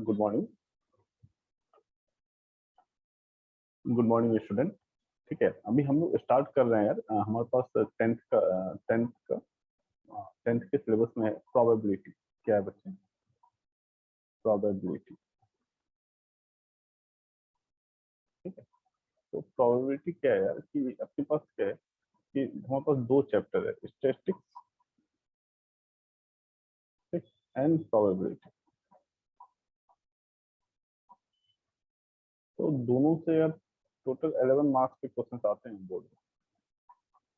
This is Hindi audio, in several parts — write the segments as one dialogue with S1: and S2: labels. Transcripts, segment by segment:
S1: Good morning student. ठीक है, अभी हम लोग स्टार्ट कर रहे हैं यार। हमारे पास टेंथ के सिलेबस में प्रोबेबिलिटी क्या है बच्चे? प्रोबेबिलिटी। ठीक है, तो प्रोबेबिलिटी क्या है यार कि आपके पास क्या है कि हमारे पास दो चैप्टर है, स्टैटिस्टिक्स एंड प्रोबेबिलिटी। तो दोनों से यार टोटल 11 मार्क्स के क्वेश्चन आते हैं बोर्ड में।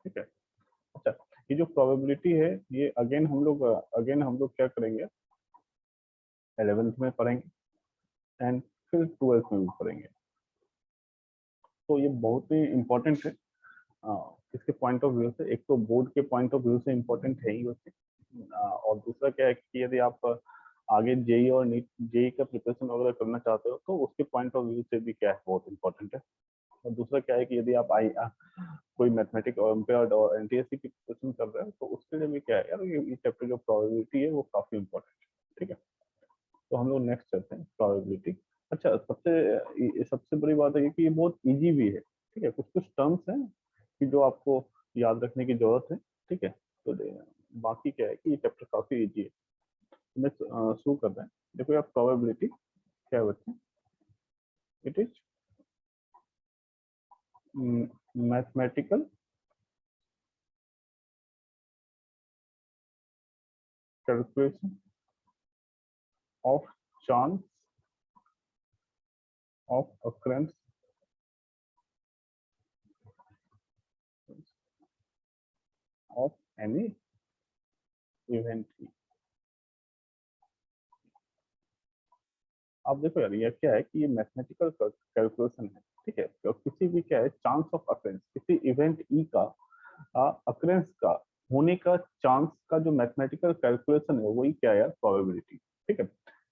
S1: ठीक है, अच्छा, ये जो प्रोबेबिलिटी है ये अगेन हम लोग क्या करेंगे, 11th में पढ़ेंगे एंड फिर 12th में भी पढ़ेंगे। तो ये बहुत ही इम्पोर्टेंट है इसके पॉइंट ऑफ व्यू से। एक तो बोर्ड के पॉइंट ऑफ व्यू से इम्पोर्टेंट है ही वैसे, और दूसरा क्या है कि यदि आप आगे जेई और नीट जेई का प्रिपरेशन वगैरह करना चाहते हो तो उसके पॉइंट ऑफ व्यू से भी क्या है, बहुत इंपॉर्टेंट है। और दूसरा क्या है कि यदि आप कोई मैथमेटिक्स ओलंपियाड और एनटीएससी की प्रिपरेशन कर रहे हो तो उसके लिए भी क्या है यार, ये चैप्टर जो प्रोबेबिलिटी है वो काफी इंपॉर्टेंट है। ठीक है, तो हम लोग नेक्स्ट चलते हैं, प्रोबेबिलिटी। अच्छा, सबसे बड़ी बात है कि ये बहुत इजी भी है। ठीक है, कुछ कुछ टर्म्स हैं कि जो आपको याद रखने की जरूरत है। ठीक है, तो बाकी क्या है कि ये चैप्टर काफी इजी है। नेक्स्ट शुरू कर रहे हैं। देखो यार, प्रोबेबिलिटी क्या है बच्चे? It is mathematical calculation of chance of occurrence of any event. आप देखो यार, ये क्या है कि ये मैथमेटिकल कैलकुलेशन है। ठीक है, तो किसी भी क्या है चांस ऑफ अकरेंस, किसी इवेंट ई का अकरेंस का होने का चांस का जो मैथमेटिकल कैलकुलेशन है वही क्या है यार, प्रोबेबिलिटी। ठीक है,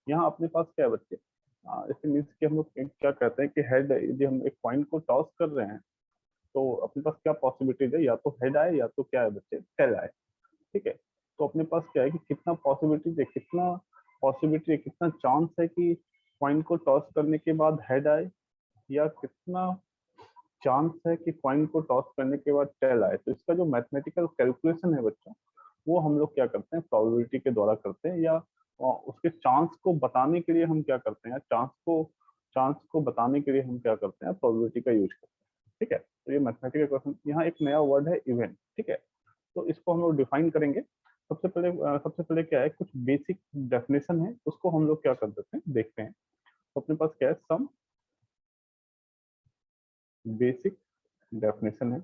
S1: यहाँ अपने पास क्या है बच्चे, इसके मीन्स कि हम लोग क्या कहते हैं कि हेड, यदि हम एक पॉइंट को टॉस कर रहे हैं तो अपने पास क्या पॉसिबिलिटीज है, या तो हेड आए या तो क्या है बच्चे, टेल आए। ठीक है, तो अपने पास क्या है कि कितना पॉसिबिलिटी है, कितना चांस है कि कॉइन को टॉस करने के बाद हेड आए, या कितना चांस है कि कॉइन को टॉस करने के बाद टेल आए। तो इसका जो मैथमेटिकल कैलकुलेशन है बच्चों, वो हम लोग क्या करते हैं, प्रोबेबिलिटी के द्वारा करते हैं, या उसके चांस को बताने के लिए हम क्या करते हैं, चांस को बताने के लिए हम क्या करते हैं, प्रोबेबिलिटी का यूज करते हैं। ठीक है, तो ये मैथमेटिकल क्वेश्चन, यहाँ एक नया वर्ड है इवेंट। ठीक है, तो इसको हम लोग डिफाइन करेंगे। सबसे पहले क्या है, कुछ बेसिक डेफिनेशन है, उसको हम लोग क्या कर देते हैं, देखते हैं। तो अपने पास क्या है, सम बेसिक डेफिनेशन है।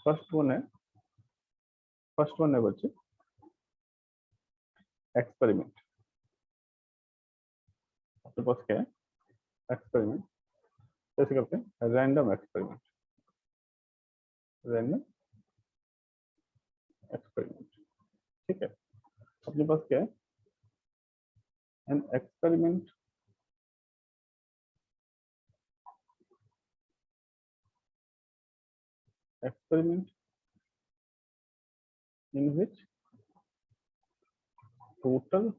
S1: फर्स्ट वन है बच्चे, एक्सपेरिमेंट। अपने पास क्या है, एक्सपेरिमेंट। कैसे करते हैं, रैंडम एक्सपेरिमेंट, रैंडम एक्सपेरिमेंट। ठीक है, अपने पास क्या है, an experiment in which total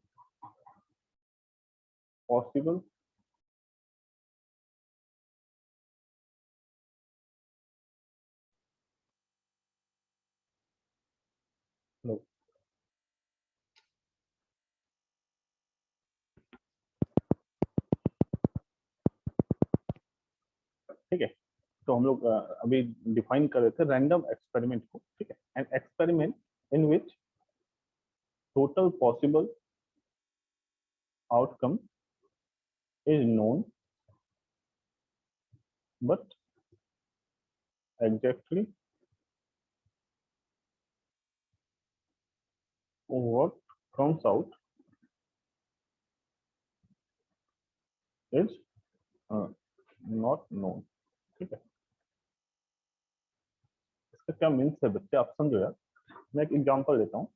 S1: possible no. ठीक है, तो हम लोग अभी डिफाइन कर रहे थे रैंडम एक्सपेरिमेंट को। ठीक है, an experiment in which total possible outcome is known but exactly what comes out is uh, not known। ठीक है, इसका क्या मीन्स है बच्चे, आप समझो यार। मैं एक एग्जांपल देता हूँ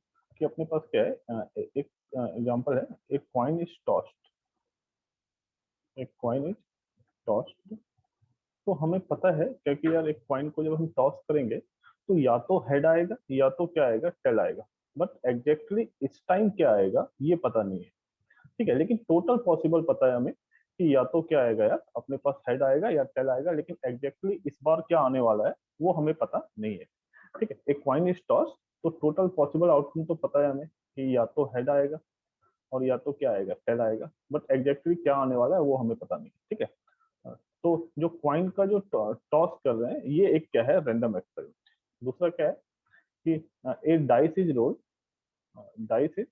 S1: कि अपने पास क्या है, एक एग्जांपल है, एक कॉइन इज टॉस्ड, एक कॉइन इज टॉस्ड। तो हमें पता है क्योंकि यार एक कॉइन को जब हम टॉस करेंगे तो या तो हेड आएगा या तो क्या आएगा, टेल आएगा। बट एग्जैक्टली इस टाइम क्या आएगा ये पता नहीं है, ठीक है। लेकिन टोटल पॉसिबल पता है हमें कि या तो क्या आएगा यार, अपने पास हेड आएगा या टेल आएगा, लेकिन एग्जैक्टली इस बार क्या आने वाला है वो हमें पता नहीं है, ठीक है। एक कॉइन इज टॉस, तो टोटल पॉसिबल आउटकम तो पता है हमें कि या तो हेड आएगा और या तो क्या आएगा, टेल आएगा, बट एग्जैक्टली क्या आने वाला है वो हमें पता नहीं, ठीक है। तो जो क्वाइन का जो टॉस कर रहे हैं ये एक क्या है, रैंडम एक्सपेरिमेंट। दूसरा क्या है कि एक dice is roll, dice is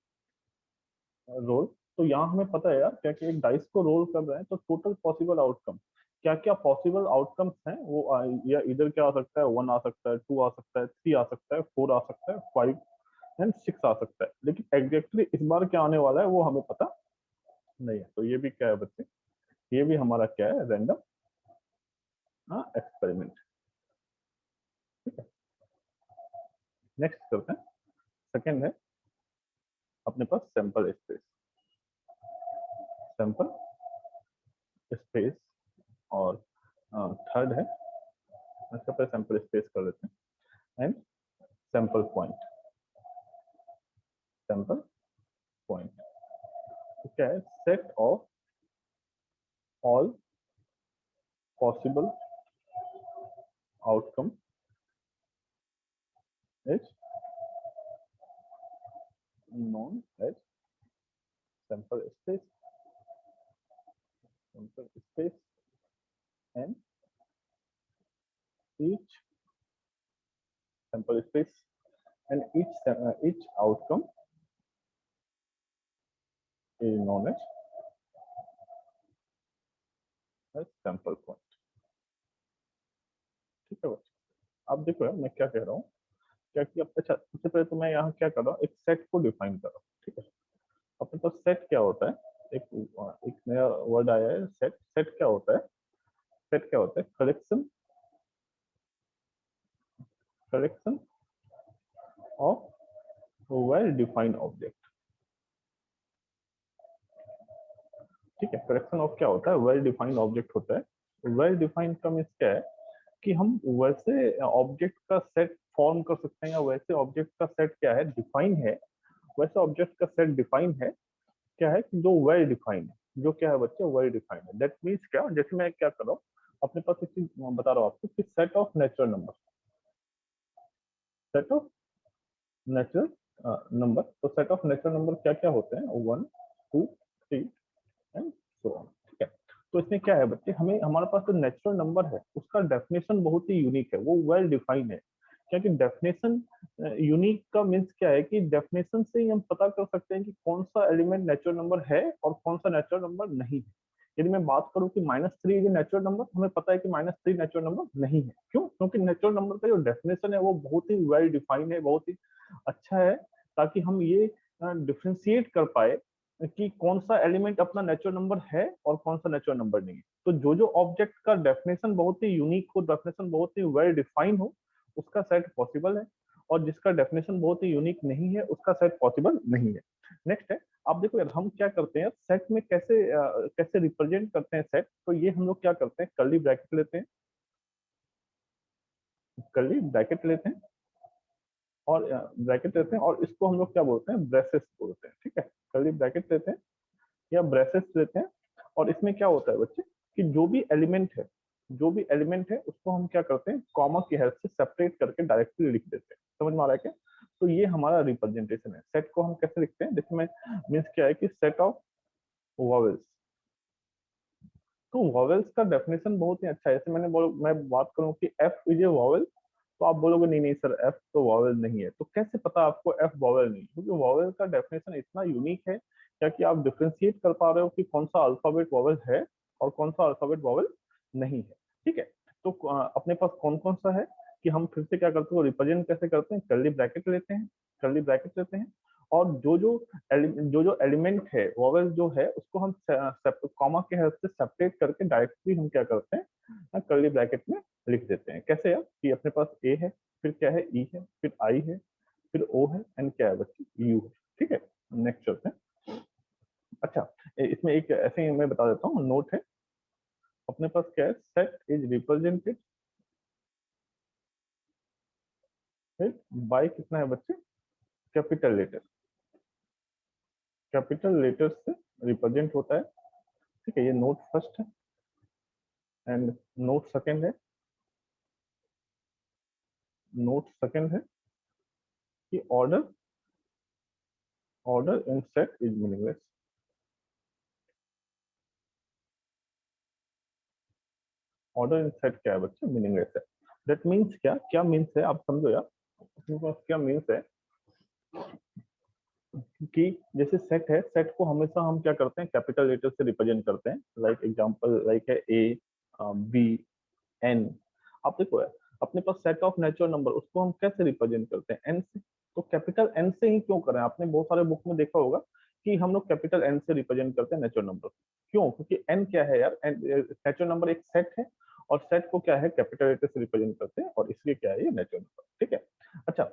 S1: roll, तो यहाँ हमें पता है यार क्या कि एक डाइस को रोल कर रहे हैं तो टोटल पॉसिबल आउटकम, क्या क्या पॉसिबल आउटकम्स हैं वो या इधर क्या आ सकता है, 1 आ सकता है, 2 आ सकता है, 3 आ सकता है, 4 आ सकता है, 5 एंड 6 आ सकता है, लेकिन एग्जैक्टली इस बार क्या आने वाला है वो हमें पता नहीं है। तो ये भी क्या है बच्चे, ये भी हमारा क्या है, रैंडम एक्सपेरिमेंट, ठीक है। नेक्स्ट करते हैं, सेकंड है अपने पास सैंपल स्पेस, सैंपल स्पेस, और थर्ड है, सबसे पहले सैंपल स्पेस कर लेते हैं, and sample point, sample point, तो क्या है, set of all possible outcome is known as sample space, sample space, and each sample space and each outcome is known as sample point, ठीक है बच्चे। अब देखो यार मैं क्या कह रहा हूँ, क्या कि अच्छा सबसे पहले तो मैं यहाँ क्या कर रहा हूँ, एक सेट को डिफाइन कर रहा हूँ, ठीक है। अपने पास सेट क्या होता है, एक एक नया वर्ड आया है सेट, सेट क्या होता है, सेट क्या होता है, collection, collection of well defined object, ठीक है। कलेक्शन ऑफ क्या होता है, वेल डिफाइंड ऑब्जेक्ट होता है। वेल डिफाइंड का मीन्स क्या है कि हम वैसे ऑब्जेक्ट का सेट फॉर्म कर सकते हैं, या वैसे ऑब्जेक्ट का सेट क्या है, डिफाइन है, वैसे ऑब्जेक्ट का सेट डिफाइन है, क्या है कि जो वेल डिफाइंड है, जो क्या है बच्चे, वेल डिफाइंड है। दैट मीन्स क्या, जैसे मैं क्या कर रहा हूँ, अपने पास एक चीज बता रहा हूँ आपको कि set of natural number, set of natural number, तो सेट ऑफ नेचुरल नंबर क्या क्या होते हैं, 1 2 3 एंड सो ऑन, ठीक है। तो इसमें क्या है बच्चे, हमें हमारे पास जो नेचुरल नंबर है उसका डेफिनेशन बहुत ही यूनिक है, वो वेल डिफाइंड है। क्या कि डेफिनेशन यूनिक का मीन्स क्या है कि डेफिनेशन से ही हम पता कर सकते हैं कि कौन सा एलिमेंट नेचुरल नंबर है और कौन सा नेचुरल नंबर नहीं है। यदि मैं बात करूं कि -3 इज नेचुरल नंबर, हमें पता है कि -3 नेचुरल नंबर नहीं है, क्यों, क्योंकि नेचुरल नंबर का जो डेफिनेशन है वो बहुत ही वेल डिफाइंड है, बहुत ही अच्छा है, ताकि हम ये डिफ्रेंशिएट कर पाए कि कौन सा एलिमेंट अपना नेचुरल नंबर है और कौन सा नेचुरल नंबर नहीं है। तो जो ऑब्जेक्ट का डेफिनेशन बहुत ही यूनिक हो, डेफिनेशन बहुत ही वेल डिफाइंड हो, उसका सेट पॉसिबल है, और जिसका डेफिनेशन बहुत ही यूनिक नहीं है उसका सेट पॉसिबल नहीं है। नेक्स्ट है, आप देखो यार हम क्या करते हैं सेट में, कैसे कैसे रिप्रेजेंट करते हैं सेट, तो ये हम लोग क्या करते हैं, कर्ली ब्रैकेट लेते हैं, कर्ली ब्रैकेट लेते हैं, और ब्रैकेट लेते हैं, और इसको हम लोग क्या बोलते हैं, ब्रेसेस बोलते हैं, ठीक है। कर्ली ब्रैकेट लेते हैं या ब्रेसेस लेते हैं, और इसमें क्या होता है बच्चे कि जो भी एलिमेंट है, जो भी एलिमेंट है उसको हम क्या करते हैं, कॉमा की हेल्प से सेपरेट करके डायरेक्टली लिख देते हैं, समझ में आ रहा है क्या। तो ये हमारा रिप्रेजेंटेशन है। सेट को हम कैसे लिखते हैं, जैसे मैं मीन्स क्या है कि सेट ऑफ वॉवेल्स, तो वॉवेल्स का डेफिनेशन बहुत ही अच्छा है। जैसे मैं बात करूं कि एफ इज ए वॉवेल, तो आप बोलोगे नहीं नहीं सर एफ तो वॉवेल नहीं है, तो कैसे पता आपको एफ वॉवेल नहीं, क्योंकि वॉवेल का डेफिनेशन इतना यूनिक है, क्या कि आप डिफ्रेंशिएट कर पा रहे हो कि कौन सा अल्फाबेट वॉवेल है और कौन सा अल्फाबेट वॉवेल नहीं है, ठीक है। तो अपने पास कौन कौन सा है कि हम फिर से क्या करते हैं, रिप्रेजेंट कैसे करते हैं, कर्ली ब्रैकेट लेते हैं, कर्ली ब्रैकेट लेते हैं, और जो एलिमेंट है वॉवेल जो है उसको हम कॉमा के हेल्प से सेपरेट करके डायरेक्टली हम क्या करते हैं, कर्ली ब्रैकेट में लिख देते हैं। कैसे यार कि अपने पास ए है, फिर क्या है, ई है, फिर आई है, फिर ओ है, एंड क्या है बच्चे, यू है, ठीक है। नेक्स्ट चलते हैं। अच्छा, इसमें एक ऐसे ही मैं बता देता हूँ, नोट है, अपने पास क्या है, सेट इज रिप्रेजेंटेड बाय कितना है बच्चे, कैपिटल लेटर, कैपिटल लेटर से रिप्रेजेंट होता है। ठीक है, ये नोट फर्स्ट है एंड नोट सेकंड है। नोट सेकंड है कि order, order in set is meaningless. Order in set क्या है बच्चे? मीनिंगलेस है। दैट मीन्स क्या, क्या मीन्स है आप समझो यार, क्या मीन्स है कि जैसे सेट है, सेट को हमेशा हम क्या करते हैं, कैपिटल लेटर से रिप्रेजेंट करते हैं। लाइक एग्जांपल लाइक है ए, बी, एन। आप देखो यार, अपने पास सेट ऑफ नेचुरल नंबर, उसको हम कैसे रिप्रेजेंट करते हैं? एन से। तो कैपिटल एन से ही क्यों करें? आपने बहुत सारे बुक में देखा होगा कि हम लोग कैपिटल एन से रिप्रेजेंट करते हैं नेचुरल नंबर। क्यों? क्योंकि एन क्या है यार, नेचुरल नंबर एक सेट है और सेट को क्या है, कैपिटल लेटर से रिप्रेजेंट करते हैं और इसलिए क्या है, ये नेचुरल नंबर। ठीक है। अच्छा,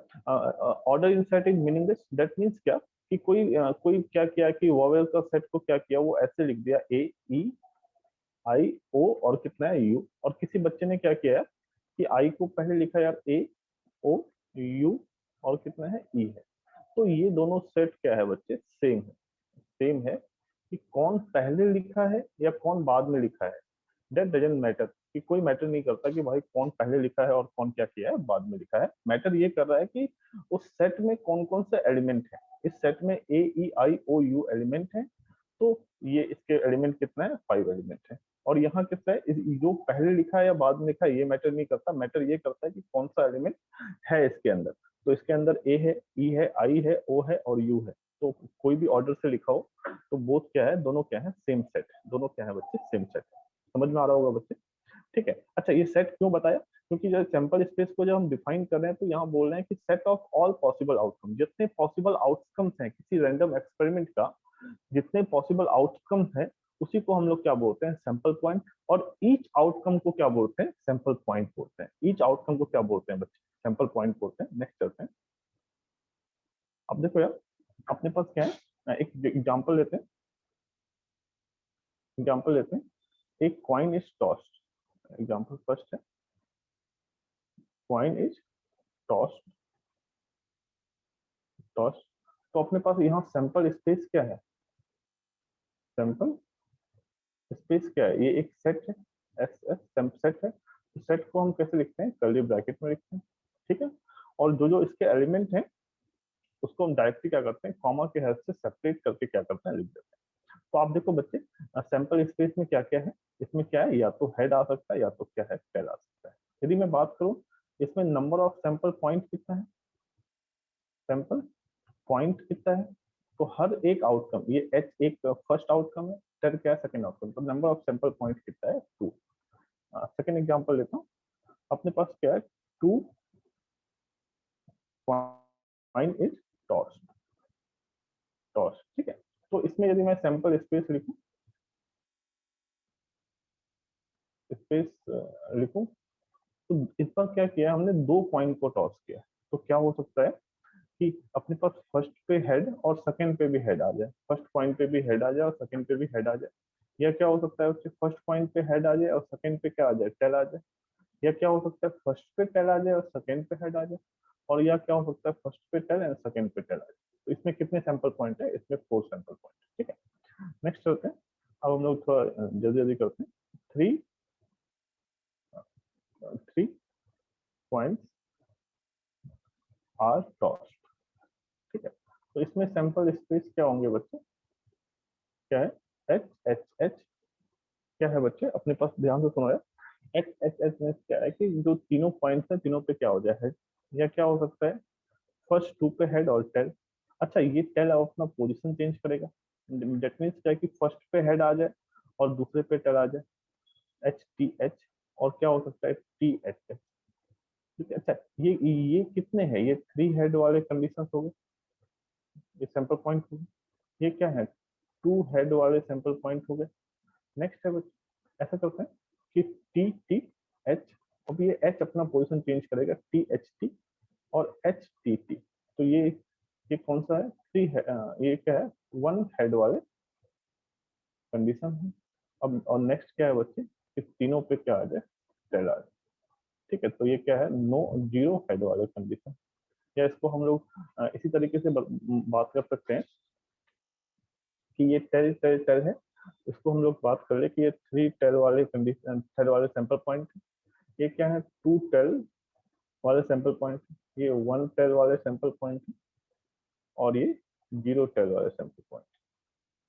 S1: order in set is meaningless. That means क्या कि कोई क्या किया कि वॉवेल का सेट को क्या किया, वो ऐसे लिख दिया ए, ई, आई, ओ और कितना है, यू। और किसी बच्चे ने क्या किया कि आई को पहले लिखा यार ए, ओ, यू और कितना है, ई है। तो ये दोनों सेट क्या है बच्चे, सेम है। सेम है कि कौन पहले लिखा है या कौन बाद में लिखा है, दैट डजेंट मैटर। कि कोई मैटर नहीं करता कि भाई कौन पहले लिखा है और कौन क्या किया है बाद में लिखा है। मैटर ये कर रहा है कि उस सेट में कौन कौन से एलिमेंट है। इस सेट में ए, ई, आई, ओ, यू एलिमेंट है। तो ये इसके एलिमेंट कितना है, 5 एलिमेंट है। और यहाँ कितना है, जो पहले लिखा है या बाद में लिखा है ये मैटर नहीं करता। मैटर ये करता है कि कौन सा एलिमेंट है इसके अंदर। तो इसके अंदर ए है, ई है, आई है, ओ है और यू है। तो कोई भी ऑर्डर से लिखा हो तो बोथ क्या है, दोनों क्या है, सेम सेट है। दोनों क्या है बच्चे, सेम सेट है। समझ में आ रहा होगा बच्चे? ठीक है। अच्छा, ये सेट क्यों बताया? क्योंकि जब सैंपल स्पेस को जब हम डिफाइन कर रहे हैं तो यहाँ बोल रहे हैं कि set of all possible outcome, जितने पॉसिबल आउटकम्स हैं किसी रैंडम एक्सपेरिमेंट का, जितने पॉसिबल आउटकम्स हैं उसी को हम लोग क्या बोलते हैं, सैंपल पॉइंट। और ईच आउटकम को क्या बोलते हैं, सैंपल पॉइंट बोलते हैं। ईच आउटकम को क्या बोलते हैं बच्चे, सैंपल पॉइंट बोलते हैं। नेक्स्ट चलते हैं। अब देखो यार, अपने पास क्या है, एक एग्जांपल लेते हैं। एग्जांपल लेते हैं, एक coin is tossed. Example first है, कॉइन इज टॉस्ड। टॉस्ड। तो अपने पास यहाँ सैंपल स्पेस क्या है, सैंपल स्पेस क्या है, ये एक सेट है, एस एस सेट है। तो सेट को हम कैसे लिखते हैं, कर्ली ब्रैकेट में लिखते हैं। ठीक है। और जो जो इसके एलिमेंट हैं उसको हम डायरेक्टली क्या करते हैं, कॉमा के हेल्प से सेपरेट करके क्या करते हैं, लिख देते हैं। तो आप देखो बच्चे, सैंपल स्पेस में क्या क्या है, इसमें क्या है, या तो हेड आ सकता है या तो क्या है, टेल आ सकता है। यदि मैं बात करूं, इसमें नंबर ऑफ सैंपल पॉइंट कितना है, सैंपल पॉइंट कितना है। तो हर एक आउटकम, ये एच एक फर्स्ट आउटकम है, टेल क्या है, सेकंड आउटकम। तो नंबर ऑफ सैंपल पॉइंट कितना है, 2। सेकंड एग्जांपल लेता हूँ। अपने पास क्या है, 2 कॉइन इज टॉस्ड। टॉस्ड, ठीक है। तो इसमें यदि मैं सैंपल स्पेस लिखूं, स्पेस लिखूं, तो इस पर क्या किया हमने, 2 कॉइन को टॉस किया। तो क्या हो सकता है कि अपने पास फर्स्ट पे हेड और सेकंड पे भी हेड आ जाए, फर्स्ट पॉइंट पे भी हेड आ जाए और सेकंड पे भी हेड आ जाए। या क्या हो सकता है उससे, फर्स्ट पॉइंट पे हेड आ जाए और सेकंड पे क्या आ जाए, टेल आ जाए। या क्या हो सकता है, फर्स्ट पे टेल आ जाए और सेकंड पे हेड आ जाए। और या क्या हो सकता है, फर्स्ट पे टेल एंड सेकंड पे टेल आ जाए। तो इसमें कितने सैंपल पॉइंट है, इसमें 4 सैंपल पॉइंट। ठीक है। नेक्स्ट चलते हैं। अब हम लोग थोड़ा जल्दी जल्दी करते हैं। Three three points are tossed. ठीक है। तो इसमें सैंपल स्पेस क्या होंगे बच्चे, क्या है, एच एच एच। क्या है बच्चे, अपने पास ध्यान से सुनो यार। एच एच एच में क्या है कि जो तीनों पॉइंट्स हैं तीनों पे क्या हो जाए, हेड। या क्या हो सकता है, फर्स्ट 2 पे हेड और टेल। अच्छा, ये टेल अपना पोजीशन चेंज करेगा। दैट मीन्स क्या है कि फर्स्ट पे हेड आ जाए और दूसरे पे टेल आ जाए, एच टी एच। और क्या हो सकता है, टी एच एच। ठीक है। अच्छा, ये कितने हैं, ये 3 हेड वाले कंडीशन हो गए, ये सैंपल पॉइंट हो गए। ये क्या है, 2 हेड वाले सैंपल पॉइंट हो गए। नेक्स्ट है बच्चे, ऐसा करते हैं कि टी टी एच। अब ये एच अपना पोजीशन चेंज करेगा, टी एच टी और एच टी टी। तो ये कौन सा है, 3 है, ये क्या है, 1 हेड वाले कंडीशन है। अब और नेक्स्ट क्या है बच्चे, कि तीनों पे क्या आ जाए, टेल आ जाए। ठीक है। तो ये क्या है, नो 0 हेड वाले कंडीशन। या इसको हम लोग इसी तरीके से बात कर सकते हैं कि ये टेल टेल टेल है, इसको हम लोग बात कर ले कि ये 3 टेल वाले कंडीशन, टेल वाले सैंपल पॉइंट, ये क्या है 2 टेल वाले सैंपल पॉइंट, ये 1 टेल वाले सैंपल पॉइंट और ये 0 टेल वाले सैंपल पॉइंट।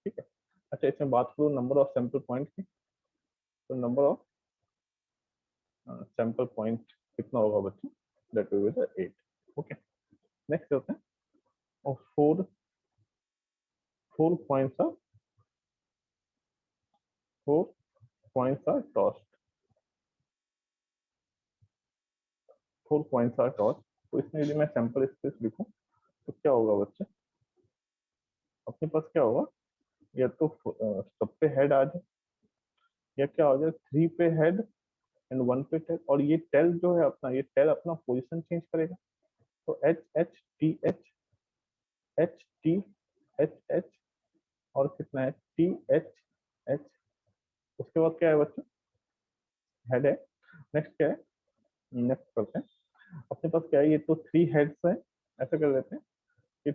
S1: ठीक है। अच्छा, इसमें बात करूँ नंबर ऑफ सैंपल पॉइंट की, तो नंबर ऑफ सैंपल पॉइंट कितना होगा बच्चों, that will be the 8। Okay, next होता है और 4 points are 4 points are tossed, 4 points are tossed. तो इसमें यदि मैं सैंपल स्पेस लिखूं तो क्या होगा बच्चे, अपने पास क्या होगा, या तो सब पे हेड आ जाए, या क्या हो जाए 3 पे हेड एंड 1 पे टेल, और ये टेल जो है अपना, ये टेल अपना पोजीशन चेंज करेगा। तो H H T H, H T H H, और कितना है टी एच एच। उसके बाद क्या है बच्चों, हेड है। नेक्स्ट क्या है, नेक्स्ट करते हैं, अपने पास क्या है, ये तो 3 हेड्स है, ऐसा कर लेते हैं कि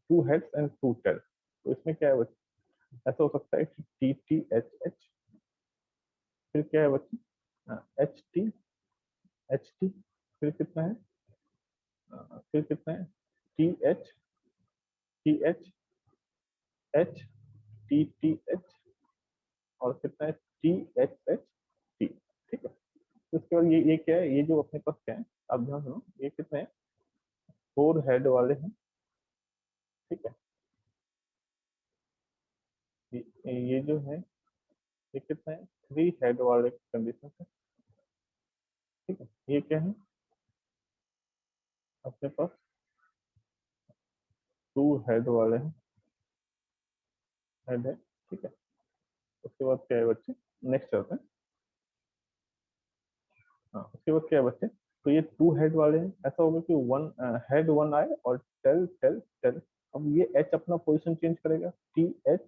S1: 2 हेड्स एंड 2 टेल। तो इसमें क्या है बच्चों, ऐसा हो सकता है कि टी टी एच एच, फिर क्या है बच्चों एच टी, फिर कितना है फिर कितना है T H H T T H, और कितना है टी एच एच टी। ठीक है। तो उसके बाद ये क्या है, ये जो अपने पास क्या है, आप ध्यान सुनो, ये कितने हैं 4 हेड वाले हैं। ठीक है। ये जो है ये कितने हैं 3 हेड वाले कंडीशन है। ठीक है। ये क्या है अपने पास 2 हेड वाले हैं, हेड है। ठीक है। उसके बाद क्या है बच्चे, नेक्स्ट चलते हैं। हाँ, उसके बाद क्या है बच्चे, तो ये 2 हेड वाले हैं, ऐसा होगा कि 1 हेड 1 आए और टेल टेल टेल। अब ये एच अपना पोजीशन चेंज करेगा, T H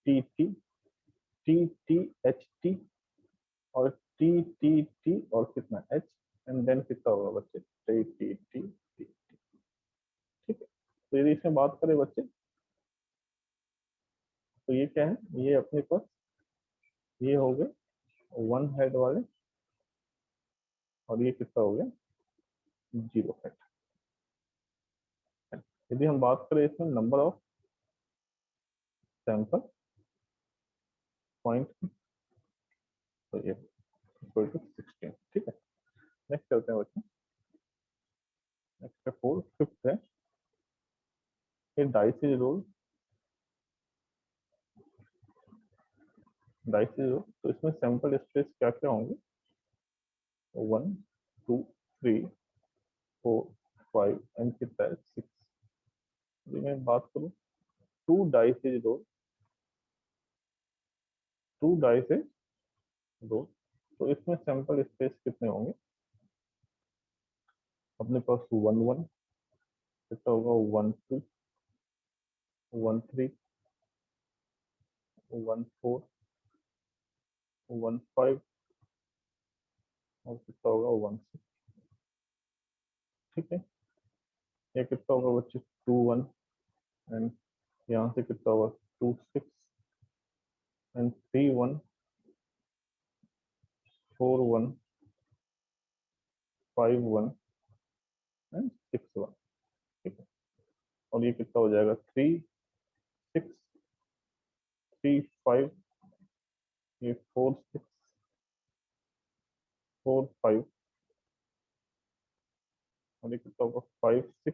S1: T T T T H T, और टी टी टी, और कितना एच, एंड देन कितना होगा बच्चे टी टी टी टी। ठीक है। तो यदि इसमें बात करें बच्चे, तो ये क्या है, ये अपने पास ये हो गए 1 हेड वाले, और ये कितना हो गया 0 हेड। यदि हम बात करें इसमें नंबर ऑफ सैंपल पॉइंट, तो ये इक्वल टू 16। ठीक है। नेक्स्ट चलते हैं बच्चे, नेक्स्ट है 4, फिफ्थ है ये डाइसिस रूल। डाइसिस रूल, तो इसमें सैंपल स्पेस क्या क्या होंगे, 1 2 3 4 5 एंड कितना है 6। यदि मैं बात करूँ 2 डाइसिस रूल, 2 डाइसिस रूल, तो इसमें सैंपल स्पेस कितने होंगे, अपने पास 1 1, कितना होगा 1 2 1 3 1 4 1 5, और कितना होगा 1 6। ठीक है। ये कितना होगा बच्चे 2 1, एंड यहाँ से कितना होगा 2 6 एंड 3 1 4 1 5 1 एंड 6 1। ठीक है। और ये कितना हो जाएगा 3 6 3 5, ये 4 6 4 5, और ये कितना होगा 5 6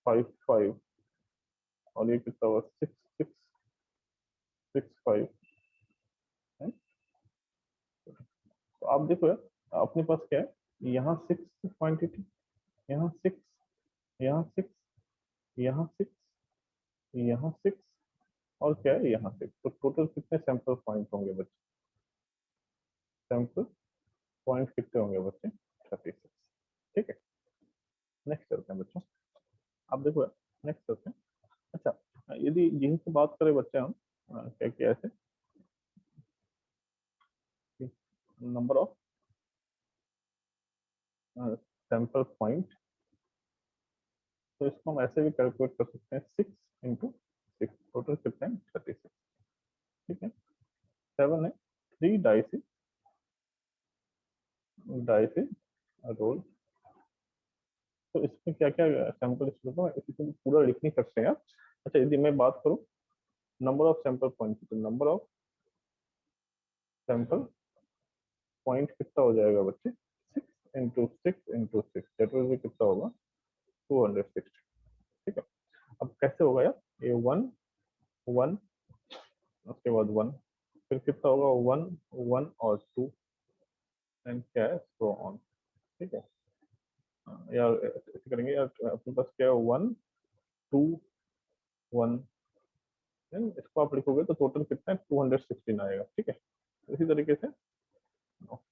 S1: 5 5, और ये कितना होगा 6 6 6 5। तो आप देखो यार, अपने पास क्या है, यहाँ 6 क्वांटिटी, यहाँ 6, यहाँ 6, यहाँ 6, यहाँ 6, और क्या है यहाँ 6। तो टोटल कितने सैंपल पॉइंट होंगे बच्चे, सैंपल पॉइंट कितने होंगे बच्चे 36। ठीक है। नेक्स्ट चलते हैं बच्चों, आप देखो यार, नेक्स्ट चलते हैं। अच्छा, यदि यहीं से बात करें बच्चे हम, क्या क्या ऐसे नंबर ऑफ सैंपल पॉइंट, तो इसको हम ऐसे भी कैलकुलेट कर सकते हैं 6 इंटू 6, टोटल कितना है 36, ठीक है। 7 है 3 डाइस रोल। तो इसमें क्या क्या सैंपल है, इसी को पूरा लिख नहीं सकते हैं आप। अच्छा, यदि मैं बात करूं नंबर ऑफ सैंपल पॉइंट, तो नंबर ऑफ सैंपल पॉइंट कितना हो जाएगा बच्चे, 6 इंटू 6 दैट विल बी कितना होगा 260, ठीक है। अब कैसे होगा यार, ये 1 1 उसके बाद 1, फिर कितना होगा 1 1 और 2 एंड क्या है सो ऑन, ठीक है। यार ऐसे करेंगे यार, अपने पास क्या है 1 2 1, इसको आप लिखोगे तो टोटल कितना है 216 आएगा, ठीक है। इसी तरीके से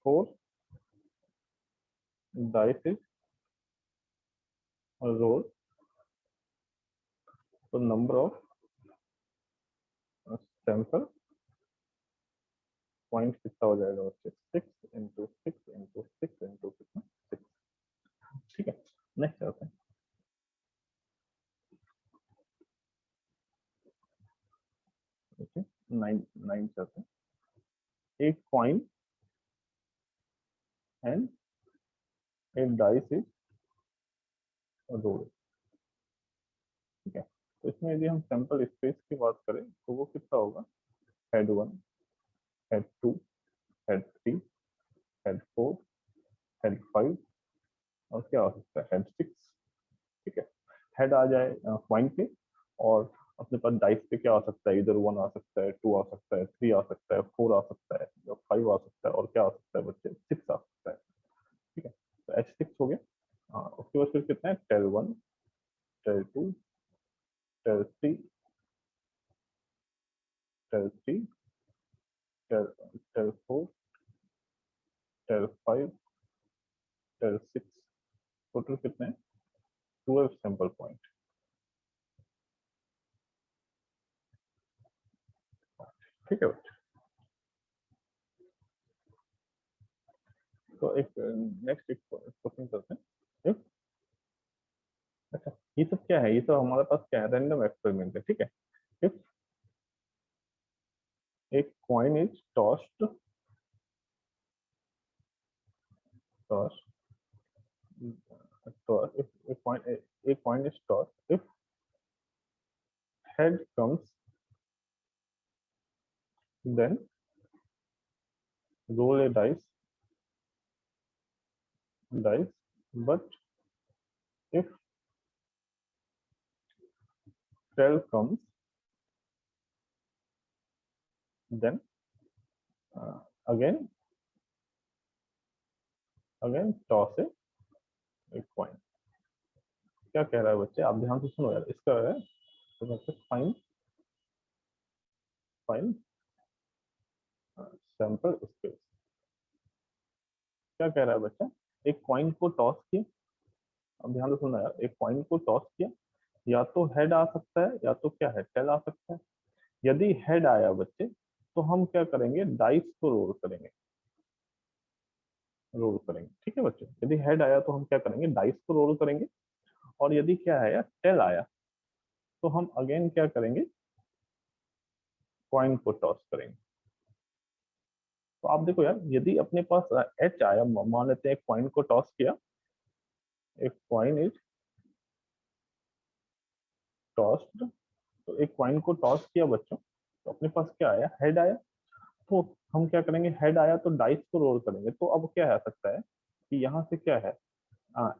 S1: 4 डाइस रोल, तो नंबर ऑफ सैंपल पॉइंट कितना हो जाएगा बच्चे, 6 इंटू 6 इंटू 6 इंटू कितना 6, ठीक है। नेक्स्ट आते हैं, ओके 9 9 से आते हैं, एक कॉइन एंड एक डाइस इज रोल, ठीक है। तो इसमें यदि हम सैंपल स्पेस की बात करें तो वो कितना होगा, head 1, head 2, head 3, head 4, head 5 और क्या हो सकता है हेड 6, ठीक है। हेड आ जाए पॉइंट पे, और अपने पास डाइस पे क्या आ सकता है, इधर 1 आ सकता है, 2 आ सकता है, 3 आ सकता है, 4 आ सकता है, 5 आ सकता है, और क्या आ सकता है बच्चे 6 आ सकता है, ठीक है। तो H6 हो गया। उसके बाद फिर कितना है tail 1, tail 2, tail 3, tail 3, tail tail 4, tail 5, tail 6, total कितने हैं 12 सैंपल पॉइंट, ठीक है बच्चे। तो एक नेक्स्ट एक क्वेश्चन करते हैं, अच्छा ये सब क्या है, ये सब हमारे पास क्या है रैंडम एक्सपेरिमेंट है, ठीक है। इफ एक coin is tossed, toss toss if a coin is tossed, if head comes then roll a dice, but if tail comes then uh, again toss a coin। क्या कह रहा है बच्चे, आप ध्यान से सुनो यार, इसका है तो मतलब फाइन फाइन सैंपल स्पेस। क्या कह रहा है बच्चा, एक कॉइन को टॉस किया, अब ध्यान से सुनो यार, एक कॉइन को टॉस किया, या तो हेड आ सकता है या तो क्या है टेल आ सकता है। यदि हेड आया बच्चे तो हम क्या करेंगे, डाइस को रोल करेंगे, ठीक है बच्चे। यदि हेड आया तो हम क्या करेंगे, डाइस को रोल करेंगे, और यदि क्या है यार टेल आया तो हम अगेन क्या करेंगे, कॉइन को टॉस करेंगे। तो आप देखो यार, यदि अपने पास एच आया, मान लेते हैं एक कॉइन को टॉस किया, एक कॉइन इज टॉस्ड, तो एक कॉइन को टॉस किया बच्चों, तो अपने पास क्या आया, हेड आया, तो हम क्या करेंगे, हेड आया तो डाइस को रोल करेंगे। तो अब क्या आ सकता है कि यहाँ से क्या है,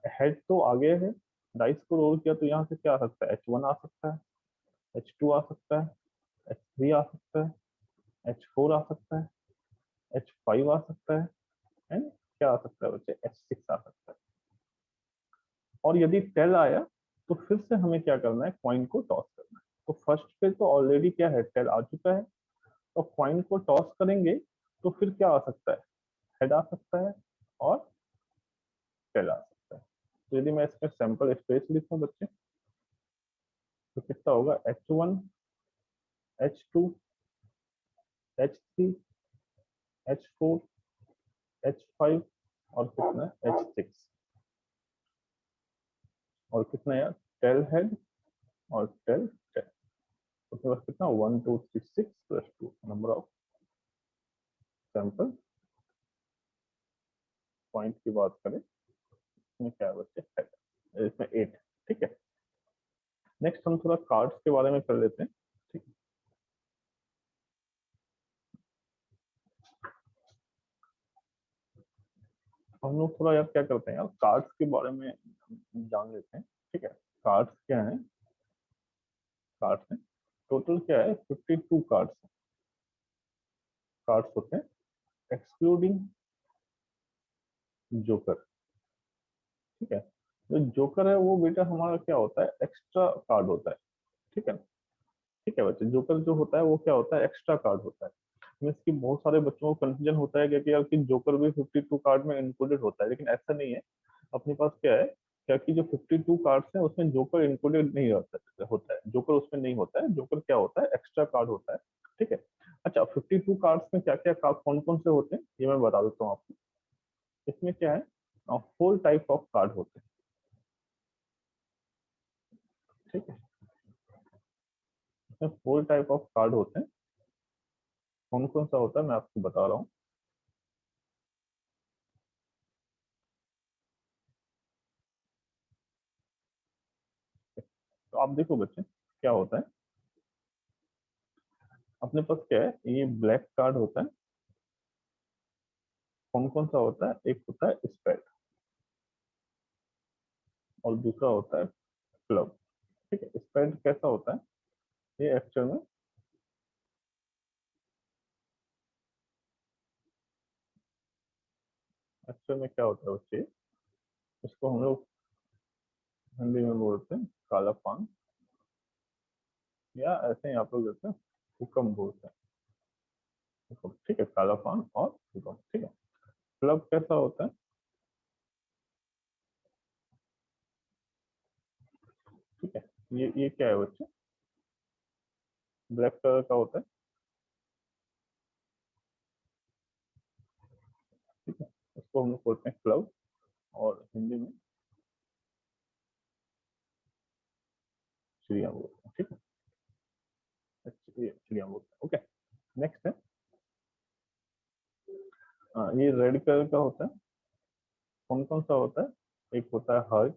S1: हेड तो आगे है, डाइस को रोल किया तो यहाँ से क्या आ सकता है, H1 आ सकता है, H2 आ सकता है, H3 आ सकता है, H4 आ सकता है, H5 आ सकता है, एंड क्या आ सकता है बच्चे, H6 आ सकता है। और यदि टेल आया तो फिर से हमें क्या करना है, कॉइन को टॉस करना है। तो फर्स्ट पे तो ऑलरेडी क्या है, टेल आ चुका है, तो कॉइन को टॉस करेंगे तो फिर क्या आ सकता है, हेड आ सकता है और टेल आ सकता है। तो यदि मैं इसमें सैंपल स्पेस लिखूं बच्चे, तो कितना होगा, H1, H2, H3, H4, H5 और कितना H6, और कितना यार, टेल हेड और टेल टेल, उसके बाद कितना 1 2 3 6 plus 2 number of sample point की बात करें, इसमें क्या है बच्चे, हेड, इसमें 8। ठीक है, नेक्स्ट हम थोड़ा कार्ड्स के बारे में कर लेते हैं। ठीक है, हम लोग थोड़ा यार क्या करते हैं यार, कार्ड्स के बारे में जान लेते हैं। ठीक है, कार्ड्स क्या है, कार्ड्स हैं, टोटल क्या है 52 कार्ड्स, कार्ड्स होते हैं एक्सक्लूडिंग जोकर। ठीक है, जो जोकर है वो बेटा हमारा क्या होता है, एक्स्ट्रा कार्ड होता है। ठीक है, ठीक है बच्चे, जोकर जो होता है वो क्या होता है, एक्स्ट्रा कार्ड होता है। मीन्स कि बहुत सारे बच्चों को कंफ्यूजन होता है कि यार कि जोकर भी 52 कार्ड में इंक्लूडेड होता है, लेकिन ऐसा नहीं है। अपने पास क्या है, क्या कि जो 52 कार्ड्स हैं उसमें जोकर इंक्लूडेड नहीं होता है, जोकर उसमें नहीं होता है, जोकर क्या होता है, एक्स्ट्रा कार्ड होता है। ठीक है, अच्छा 52 कार्ड्स में क्या क्या कार्ड कौन कौन से होते हैं ये मैं बता देता हूँ आपको। इसमें क्या है, 4 टाइप ऑफ कार्ड होते हैं। ठीक है, इसमें 4 टाइप ऑफ कार्ड होते हैं। कौन कौन सा होता है मैं आपको बता रहा हूँ। तो आप देखो बच्चे क्या होता है, अपने पास क्या है, ये ब्लैक कार्ड होता है। कौन कौन सा होता है, एक होता है स्पेड और दूसरा होता है क्लब। ठीक है, स्पेड कैसा होता है, ये एक्चुअल में क्या होता है बच्चे, इसको हम लोग हिंदी में बोलते हैं काला पान, या ऐसे ही आप लोग जैसे हुक्म बोलते हैं, हुक्म। ठीक है, काला पान और हुक्म। ठीक है, क्लब कैसा होता है, ठीक है, ये क्या है बच्चे, ब्लैक कलर का होता है। ठीक है, उसको हम लोग बोलते हैं क्लब, और हिंदी में चिड़िया बोलते हैं। ठीक है, ये चिड़िया बोलते हैं। ओके, नेक्स्ट है, ये रेड कलर का होता है। कौन कौन सा होता है, एक होता है हर्ट,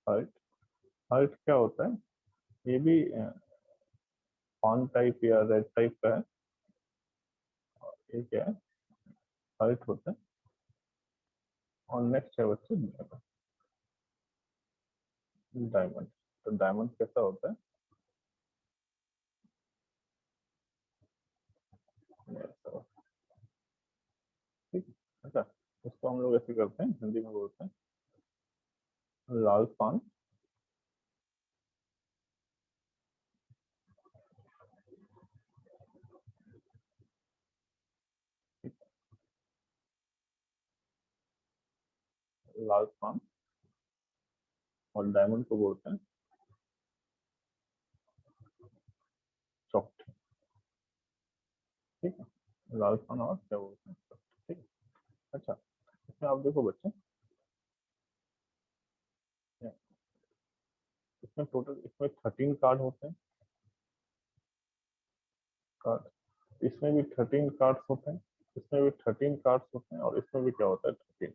S1: हर्ट, हर्ट क्या होता है, ये भी पान टाइप या रेड टाइप का है। ये क्या है, हर्ट होता है। और नेक्स्ट है बच्चे डायमंड। तो डायमंड कैसा होता है, ऐसा होता है। ठीक है, अच्छा, इसको हम लोग ऐसे करते हैं, हिंदी में बोलते हैं लाल पान, लाल पान, और डायमंड को बोलते हैं चौक। ठीक है, लाल पान और क्या बोलते हैं चौक। ठीक है, अच्छा, इसमें आप देखो बच्चे, इसमें टोटल इसमें 13 कार्ड होते हैं, कार्ड, इसमें भी 13 कार्ड्स होते हैं, इसमें भी 13 कार्ड्स होते हैं, और इसमें भी क्या होता है 13।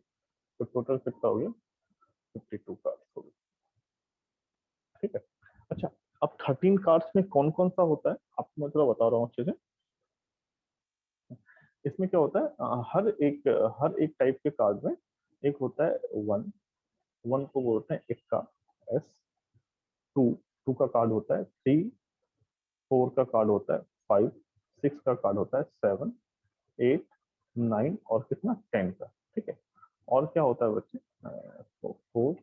S1: तो टोटल कितना हो गया, 52 कार्ड्स हो गए। ठीक है, अच्छा, अब 13 कार्ड्स में कौन कौन सा होता है आपको मैं थोड़ा बता रहा हूँ अच्छे से। इसमें क्या होता है, हर एक टाइप के कार्ड में एक होता है वन, वन को बोलते हैं इक्का, एस, टू, टू का कार्ड होता है, थ्री, फोर का कार्ड होता है, फाइव, सिक्स का कार्ड होता है, सेवन, एट, नाइन, और कितना, 10 का। ठीक है, और क्या होता है बच्चे, four,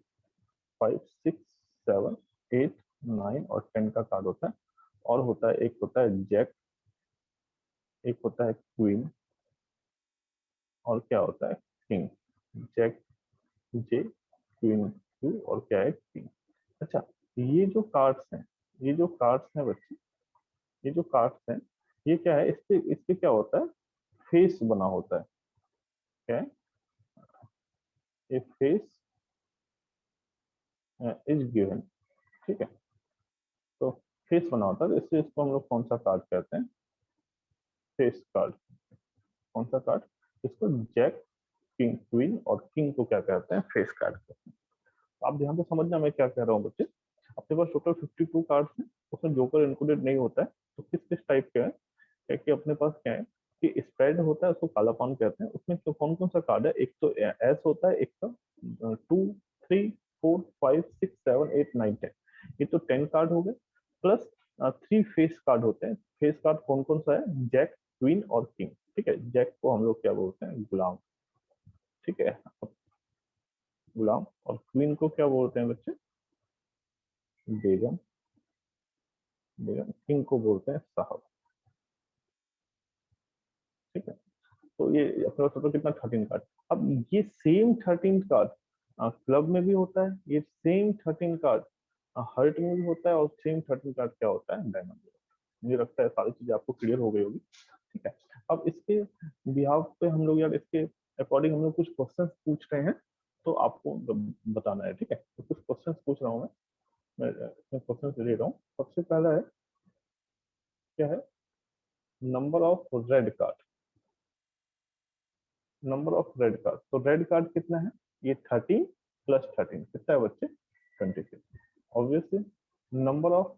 S1: five, six, seven, eight, nine और 10 का कार्ड होता है। और होता है, एक होता है जैक, एक होता है क्वीन, और क्या होता है किंग। जैक, जे, क्वीन, क्यू, और क्या है किंग। अच्छा, ये जो कार्ड्स हैं, ये जो कार्ड्स हैं बच्चे, ये जो कार्ड्स हैं, ये क्या है, इससे क्या होता है, फेस बना होता है। क्या है, ये फेस इज गिवन, ठीक है। तो फेस बना होता है, इससे इसको हम लोग कौन सा कार्ड कहते हैं, फेस कार्ड। कौन सा कार्ड, इसको जैक, किंग, क्वीन और किंग को क्या कहते हैं, फेस कार्ड कहते हैं। आप ध्यान से समझना मैं क्या कह रहा हूँ बच्चे। आपके पास टोटल 52 कार्ड्स हैं, उसमें जोकर इंक्लूडेड नहीं होता है। तो किस किस टाइप के है कि अपने पास क्या है कि स्प्रेड होता है, उसको काला पान कहते हैं। उसमें तो कौन कौन सा कार्ड है, एक तो एस होता है, एक का 2, 3, 4, 5, 6, 7, 8, 9, 10, ये तो 10 कार्ड हो गए। प्लस 3 फेस कार्ड होते हैं। फेस कार्ड कौन कौन सा है, जैक, क्वीन और किंग, ठीक है। जैक को हम लोग क्या बोलते हैं, गुलाम, ठीक है, गुलाम। और क्वीन को क्या बोलते हैं बच्चे, बेगम, बेगम। किंग को बोलते हैं साहब, ठीक है। तो ये अपने पास टोटल कितना, 13 कार्ड। अब ये सेम 13 कार्ड क्लब में भी होता है, ये सेम 13 कार्ड हर्ट में भी होता है, और सेम 13 कार्ड क्या होता है, डायमंड में। मुझे लगता है सारी चीजें आपको क्लियर हो गई होगी, ठीक है। अब इसके बिहाव पे हम लोग यार, इसके अकॉर्डिंग हम लोग कुछ क्वेश्चन पूछ रहे हैं, तो आपको बताना है, ठीक है। तो कुछ क्वेश्चन पूछ रहा हूँ मैं क्वेश्चन ले रहा हूँ। सबसे पहला है, क्या है, number of red card, number of red card. तो रेड कार्ड कितना है, ये 13 प्लस 13 कितना है बच्चे, 26। Obviously number of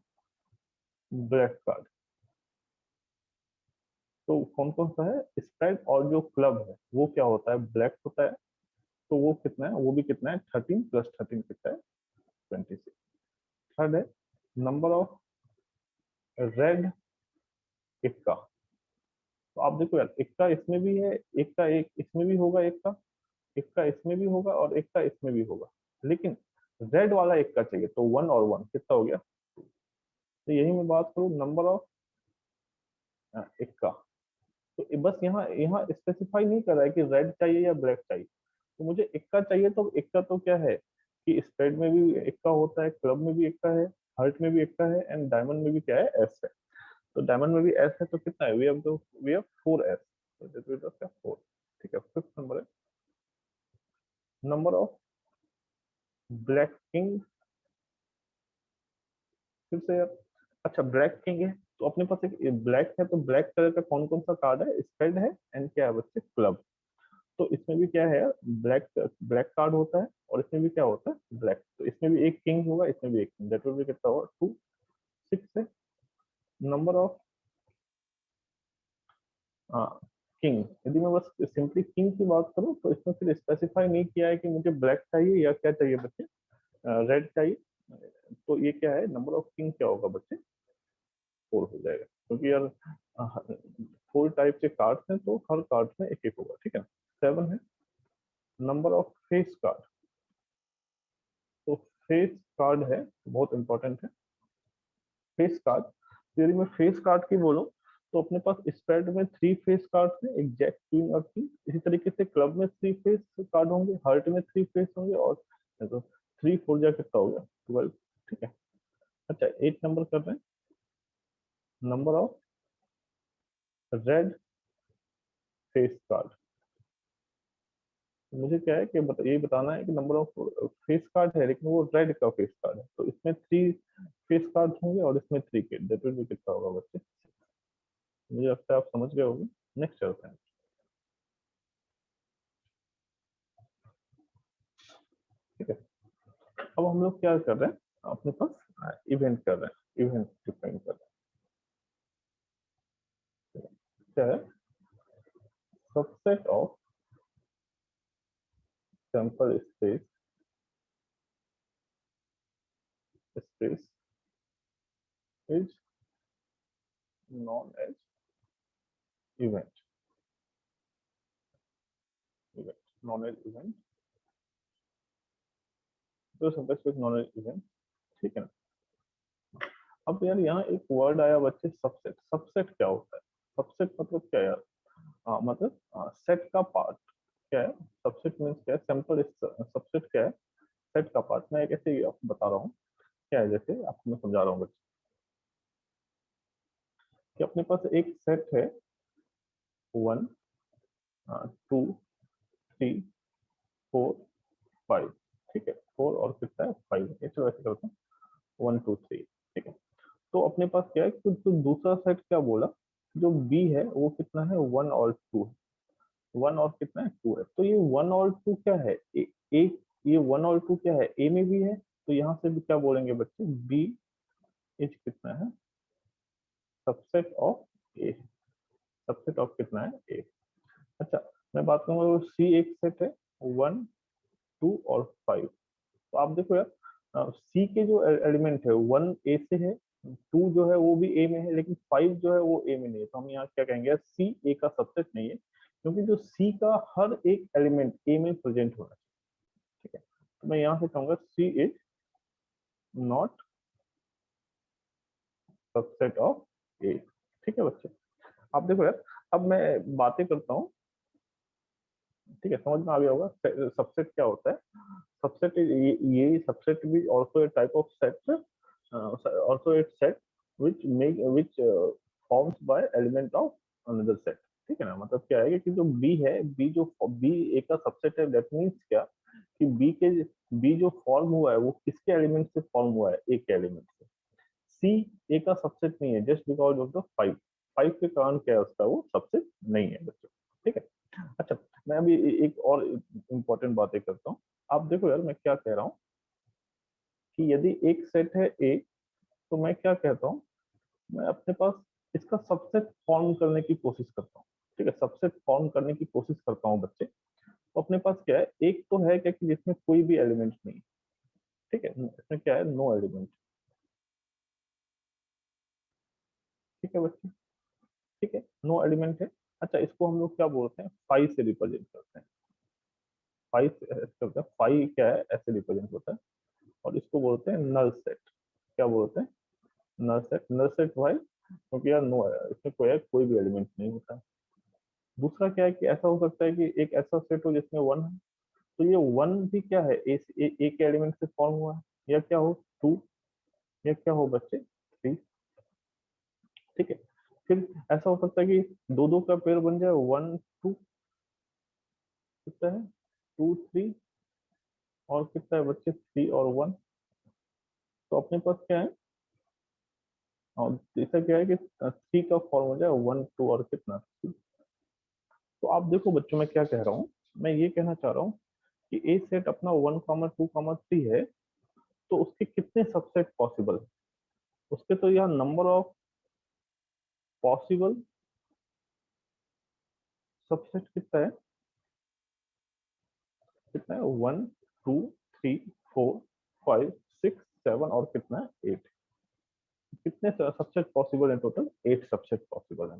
S1: black card, तो कौन कौन सा है, स्प्रेड और जो क्लब है वो क्या होता है, ब्लैक होता है। तो वो कितना है, वो भी कितना है, 13 प्लस 13 कितना है, 26। थर्ड है, नंबर ऑफ रेड इक्का। तो आप देखो यार, इक्का इसमें भी है, एक का एक इसमें भी होगा, एक का इसमें भी होगा और एक का इसमें भी होगा, लेकिन रेड वाला एक का चाहिए। तो 1 और 1 कितना हो गया, तो यही मैं बात करूँ नंबर ऑफ इक्का। तो बस यहाँ यहाँ स्पेसिफाई नहीं कर रहा है कि रेड चाहिए या ब्लैक चाहिए। तो मुझे इक्का चाहिए, तो इक्का तो क्या है कि स्प्रेड में भी इक्का होता है, क्लब में भी इक्का है, हर्ट में भी इक्का है, एंड डायमंड में भी क्या है, एस है। तो डायमंड में भी एस है, तो कितना है, वी हैव 4 एस, तो दिस इज द 4, ठीक है। फिफ्थ नंबर है, नंबर ऑफ ब्लैक किंग। फिर से यार, अच्छा ब्लैक किंग है, तो अपने पास एक ब्लैक है, तो ब्लैक कलर का कौन कौन सा कार्ड है, स्प्रेड है, एंड क्या है बच्चे, क्लब। तो इसमें भी क्या है, ब्लैक ब्लैक कार्ड होता है, और इसमें भी क्या होता है, ब्लैक। तो इसमें भी एक किंग होगा, इसमें भी एक किंग, दैट विल बी कितना होगा, 2, 6 है। नंबर ऑफ किंग, यदि मैं बस सिंपली किंग की बात करूं, तो इसमें फिर स्पेसिफाई नहीं किया है कि मुझे ब्लैक चाहिए या क्या चाहिए बच्चे, रेड चाहिए। तो ये क्या है, नंबर ऑफ किंग क्या होगा बच्चे, 4 हो जाएगा, क्योंकि यार 4 टाइप के कार्ड्स हैं, तो हर कार्ड में एक एक होगा, ठीक है। 7 है, नंबर ऑफ फेस कार्ड। तो फेस कार्ड है, बहुत इंपॉर्टेंट है फेस कार्ड। यदि मैं फेस कार्ड की बोलूं, तो अपने पास स्प्रेड में 3 फेस कार्ड हैं, एक जैक, क्वीन और किंग। इसी तरीके से क्लब में 3 फेस कार्ड होंगे, हर्ट में 3 फेस होंगे, और तो 3 4 जा कितना हो गया, 12, ठीक है। अच्छा 8 नंबर कर रहे हैं, number of red face card. मुझे क्या है कि ये बताना है कि नंबर ऑफ फेस कार्ड है, लेकिन वो रेड का फेस कार्ड है, तो इसमें 3 फेस कार्ड होंगे और इसमें 3 के, दैट विल बी कितना होगा बच्चे, मुझे लगता है आप समझ गए होंगे। नेक्स्ट चलते हैं, ठीक है। अब हम लोग क्या कर रहे हैं, अपने पास इवेंट कर रहे हैं, इवेंट डिफाइन कर रहे हैं। क्या है, subset of sample space, space is known as event, event known as event, तो sample space known as event, ठीक है ना। अब यार यहाँ एक वर्ड आया बच्चे, सबसेट। सबसेट क्या होता है, सबसेट मतलब क्या है यार, मतलब सेट का पार्ट क्या है, सबसेट मीन्स क्या है, सैंपल सबसेट क्या है, सेट का पार्ट। मैं एक ऐसे ही आपको बता रहा हूँ क्या है, जैसे आपको मैं समझा रहा हूँ बच्चे, कि अपने पास एक सेट है 1, 2, 3, 4, 5, ठीक है। 4 और कितना है 5। चलो ऐसे करते हैं 1 2 3। ठीक है, तो अपने पास क्या है तो दूसरा सेट क्या बोला, जो बी है वो कितना है 1 और 2 है। 1 और कितना है 2 है, तो ये 1 और 2 क्या है एक, ये 1 और 2 क्या है ए में भी है, तो यहाँ से भी क्या बोलेंगे बच्चे बी इज कितना है subset of A. Subset of कितना है ए। अच्छा, मैं बात करूंगा सी एक सेट है 1 2 और 5। तो आप देखो यार सी के जो एलिमेंट है 1 ए से है, 2 जो है वो भी ए में है, लेकिन 5 जो है वो ए में नहीं है। तो हम यहाँ क्या कहेंगे सी ए का सबसेट नहीं है, क्योंकि जो सी का हर एक एलिमेंट ए में प्रेजेंट होना चाहिए। ठीक है, तो मैं यहाँ से कहूंगा सी इज नॉट सबसेट ऑफ ए। ठीक है बच्चे, आप देखो यार अब मैं बातें करता हूँ। ठीक है, समझ में आ गया होगा सबसेट क्या होता है। सबसेट ये सबसेट भी also a type of set, also it set which forms by element of another set. ठीक है ना, मतलब क्या है कि जो बी है, बी ए का सबसेट है, दैट मींस क्या कि बी जो फॉर्म हुआ है वो किसके एलिमेंट से फॉर्म हुआ है, ए के एलिमेंट से। सी ए का सबसेट नहीं है जस्ट बिकॉज ऑफ द 5। 5 के कारण क्या है उसका वो सबसेट नहीं है बच्चों। ठीक है, अच्छा मैं अभी एक और इम्पोर्टेंट बातें करता हूँ। आप देखो यार मैं क्या कह रहा हूँ कि यदि एक सेट है ए, तो मैं क्या कहता हूँ, मैं अपने पास इसका सबसेट फॉर्म करने की कोशिश करता हूँ। ठीक है, सबसेट फॉर्म करने की कोशिश करता हूँ बच्चे। तो अपने पास क्या है, एक तो है क्या कि जिसमें कोई भी एलिमेंट नहीं। ठीक है, इसमें क्या है नो एलिमेंट। ठीक है बच्चे, ठीक है नो एलिमेंट है। अच्छा, इसको हम लोग क्या बोलते हैं, फाइव से रिप्रेजेंट करते हैं। फाइव करते हैं, फाइव क्या है ऐसे रिप्रेजेंट होता है, और इसको बोलते हैं नल सेट। क्या बोलते हैं, नल सेट। नल सेट भाई क्योंकि यार नो इसमें कोई भी एलिमेंट नहीं होता है। दूसरा क्या है कि ऐसा हो सकता है कि एक ऐसा सेट हो जिसमें वन है, तो ये वन भी क्या है ए के एलिमेंट से फॉर्म हुआ है, या क्या हो टू, या क्या हो बच्चे थ्री। ठीक है, फिर ऐसा हो सकता है कि दो दो का पेयर बन जाए, वन टू कितना है, टू थ्री, और कितना है बच्चे थ्री और वन। तो अपने पास क्या है, और ऐसा क्या है कि थ्री का फॉर्म हो जाए वन टू और कितना थ्री। तो आप देखो बच्चों मैं क्या कह रहा हूँ, मैं ये कहना चाह रहा हूँ कि ए सेट अपना 1 2 3 है, तो उसके कितने सबसेट पॉसिबल है। उसके तो यहाँ नंबर ऑफ पॉसिबल सबसेट कितना है, कितना है 1 2 3 4 5 6 7 और कितना है 8। कितने सबसेट पॉसिबल है टोटल, 8 सबसेट पॉसिबल है।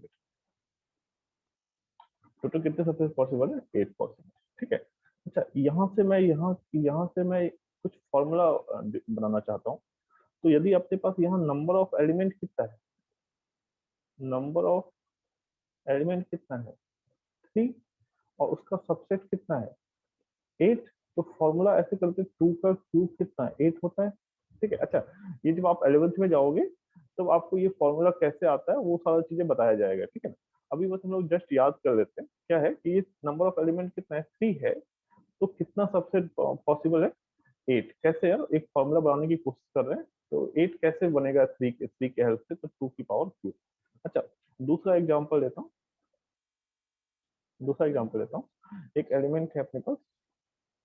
S1: टोटल कितने सबसेट पॉसिबल है, 8 पॉसिबल। ठीक है, अच्छा यहाँ से मैं कुछ फॉर्मूला बनाना चाहता हूँ। तो यदि आपके पास यहाँ नंबर ऑफ एलिमेंट कितना है, नंबर ऑफ एलिमेंट कितना है 3, और उसका सबसेट कितना है 8, तो फॉर्मूला ऐसे करके 2 का क्यूब कितना है 8 होता है। ठीक है, अच्छा ये जब आप 11th में जाओगे तब आपको ये फॉर्मूला कैसे आता है वो सारी चीजें बताया जाएगा। ठीक है ना, अभी बस हम लोग जस्ट याद कर लेते हैं क्या है कि ये नंबर ऑफ एलिमेंट कितना है 3 है, तो कितना सबसेट पॉसिबल है 8। कैसे यार, एक फॉर्मूला बनाने की कोशिश कर रहे हैं, तो 8 कैसे बनेगा 3 के हेल्प से, तो 2 की पावर क्यूब। अच्छा, दूसरा एग्जांपल लेता हूँ, एक एलिमेंट है अपने पास,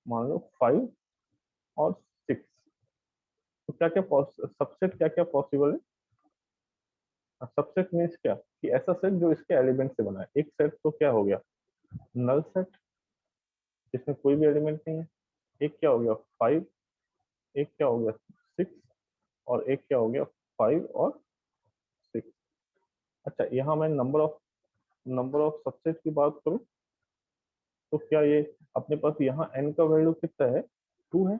S1: मान लो 5 और 6। तो क्या क्या सबसेट क्या क्या पॉसिबल है। सबसेट मीन्स क्या कि ऐसा सेट जो इसके एलिमेंट से बना है। एक सेट तो क्या हो गया नल सेट, जिसमें कोई भी एलिमेंट नहीं है। एक क्या हो गया 5, एक क्या हो गया 6, और एक क्या हो गया 5 और 6। अच्छा, यहाँ मैं नंबर ऑफ सबसेट की बात करूँ, तो क्या ये अपने पास यहाँ n का वैल्यू कितना है 2 है,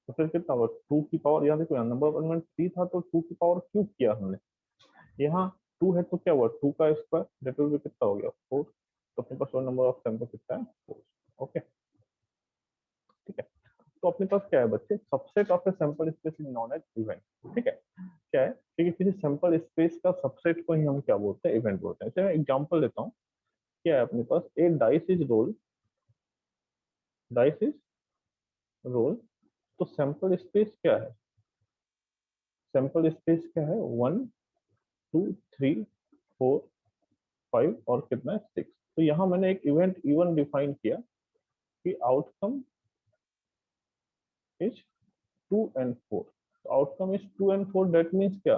S1: तो फिर कितना होगा 2 की पावर, यहाँ देखो नंबर ऑफ एलिमेंट 3 था तो 2 की पावर क्यूब किया हमने। यहाँ 2 है तो क्या हुआ 2 का स्क्वायर, दैट विल बी कितना हो गया 4। तो अपने पास नंबर ऑफ सैंपल कितना है 4। ओके, ठीक है, तो अपने पास क्या है बच्चे, subset of a sample space is known as event. ठीक है, क्या है क्योंकि किसी सैंपल स्पेस का सबसेट को ही हम क्या बोलते हैं, इवेंट बोलते हैं। चलिए मैं एग्जांपल लेता हूँ। क्या है अपने पास, ए डाइस इज रोल तो सैंपल स्पेस क्या है? सैंपल स्पेस क्या है? 1 2 3 4 5 और कितना है? 6। तो यहाँ मैंने एक इवेंट E1 डिफाइन किया कि आउटकम इज 2 and 4। तो outcome is 2 and 4, that means क्या?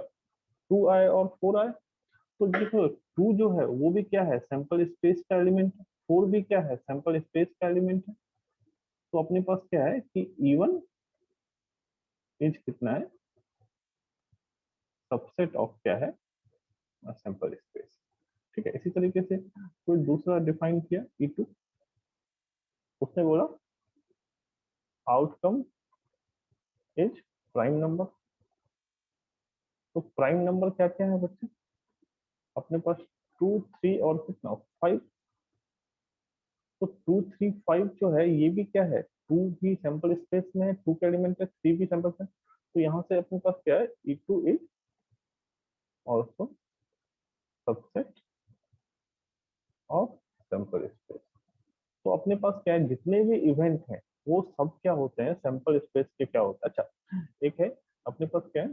S1: 2 आए और 4 आए। तो देखो 2 जो है वो भी क्या है? सैंपल स्पेस का एलिमेंट है। 4 भी क्या है? सैंपल स्पेस का एलिमेंट है। तो अपने पास क्या है कि E1 इज कितना है? सबसेट ऑफ क्या है? Sample space. ठीक है, इसी तरीके से कोई दूसरा डिफाइन किया E2, उसने बोला आउटकम इज प्राइम नंबर। तो प्राइम नंबर क्या क्या है बच्चे? अपने पास 2 3 और कितना 5। तो 2 3 5 जो है ये भी क्या है? 2 भी सैंपल स्पेस में है, 2 का एलिमेंट है, 3 भी सैंपल में। तो यहाँ से अपने पास क्या है? E2 is also subset of sample space. तो अपने पास क्या है? जितने भी इवेंट हैं वो सब क्या होते हैं? सैंपल स्पेस के क्या होते हैं। अच्छा, एक है अपने पास क्या है?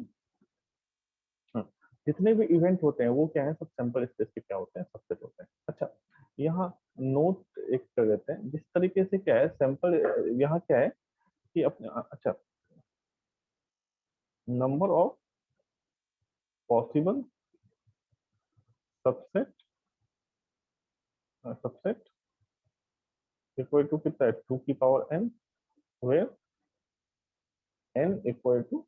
S1: हाँ, जितने भी इवेंट होते हैं वो क्या है? सब सैंपल स्पेस के क्या होते हैं? सबसेट होते हैं। अच्छा, यहाँ नोट एक कर देते हैं जिस तरीके से क्या है सैंपल, यहाँ क्या है कि अपने अच्छा, number of possible subset, subset equal to कितना है? 2 की power n, where n equal to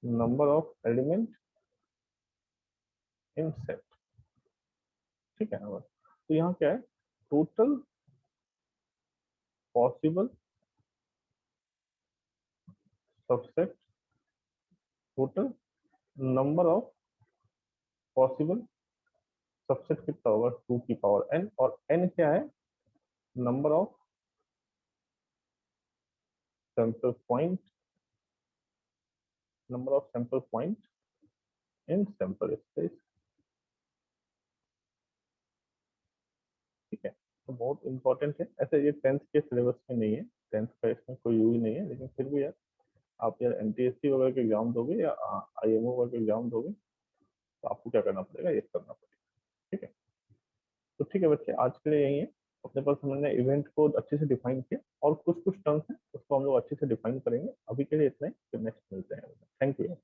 S1: number of element in set. ठीक है ना? तो यहाँ क्या है? Total possible subset, total number of possible subset कितना होगा? 2 की पावर n, और n क्या है? Number of sample point, number of sample point in sample space. ठीक है, तो बहुत इंपॉर्टेंट है। ऐसे ये 10th के सिलेबस में नहीं है, 10th का इसमें कोई यूज नहीं है, लेकिन फिर भी यार आप यार एनटीएससी वगैरह के एग्जाम दोगे या आईएमओ वगैरह के एग्जाम दोगे तो आपको क्या करना पड़ेगा? ये करना पड़ेगा। ठीक है, तो ठीक है बच्चे, आज के लिए यही है। अपने पास हमने इवेंट को अच्छे से डिफाइन किया और कुछ कुछ टर्म्स हैं उसको हम लोग अच्छे से डिफाइन करेंगे। अभी के लिए इतना ही, फिर नेक्स्ट मिलते हैं। Thank you.